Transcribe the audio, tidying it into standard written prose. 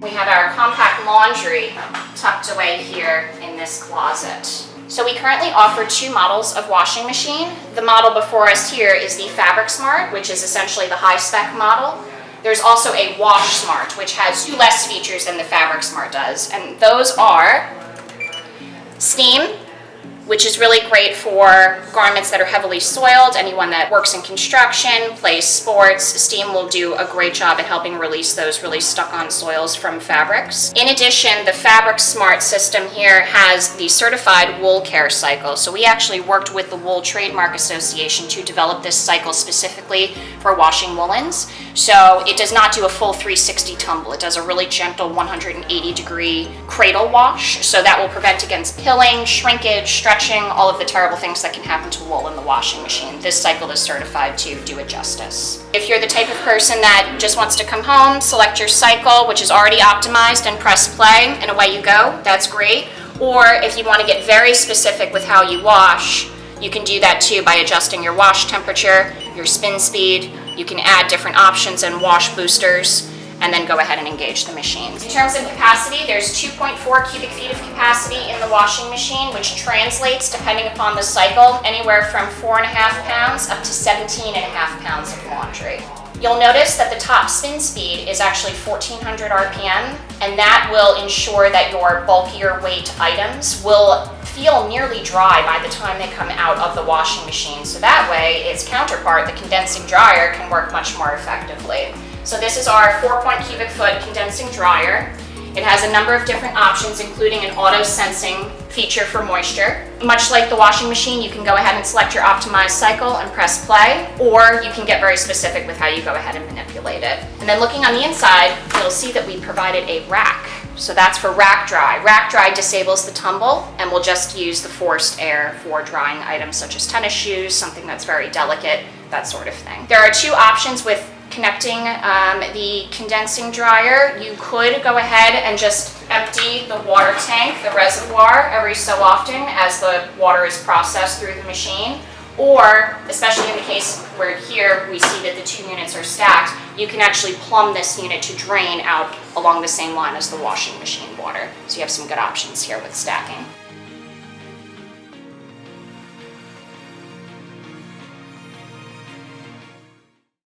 We have our compact laundry tucked away here in this closet. So we currently offer 2 models of washing machine. The model before us here is the Fabric Smart, which is essentially the high-spec model. There's also a Wash Smart, which has 2 less features than the Fabric Smart does, and those are steam, which is really great for garments that are heavily soiled. Anyone that works in construction, plays sports, steam will do a great job at helping release those really stuck-on soils from fabrics. In addition, the Fabric Smart system here has the certified wool care cycle. So we actually worked with the Wool Trademark Association to develop this cycle specifically for washing woolens. So it does not do a full 360 tumble. It does a really gentle 180-degree cradle wash. So that will prevent against pilling, shrinkage, stretching, all of the terrible things that can happen to wool in the washing machine. This cycle is certified to do it justice. If you're the type of person that just wants to come home, select your cycle, which is already optimized, and press play, and away you go, that's great. Or if you want to get very specific with how you wash, you can do that too by adjusting your wash temperature, your spin speed. You can add different options and wash boosters, and then go ahead and engage the machine. In terms of capacity, there's 2.4 cubic feet of capacity in the washing machine, which translates, depending upon the cycle, anywhere from 4.5 pounds up to 17.5 pounds of laundry. You'll notice that the top spin speed is actually 1400 RPM, and that will ensure that your bulkier weight items will feel nearly dry by the time they come out of the washing machine. So that way, its counterpart, the condensing dryer, can work much more effectively. So this is our 4-cubic foot condensing dryer. It has a number of different options, including an auto-sensing feature for moisture. Much like the washing machine, you can go ahead and select your optimized cycle and press play, or you can get very specific with how you go ahead and manipulate it. And then looking on the inside, you'll see that we provided a rack. So that's for rack dry. Rack dry disables the tumble and will just use the forced air for drying items such as tennis shoes, something that's very delicate, that sort of thing. There are 2 options with connecting the condensing dryer. You could go ahead and just empty the water tank, the reservoir, every so often as the water is processed through the machine. Or, especially in the case where here we see that the 2 units are stacked, you can actually plumb this unit to drain out along the same line as the washing machine water. So you have some good options here with stacking.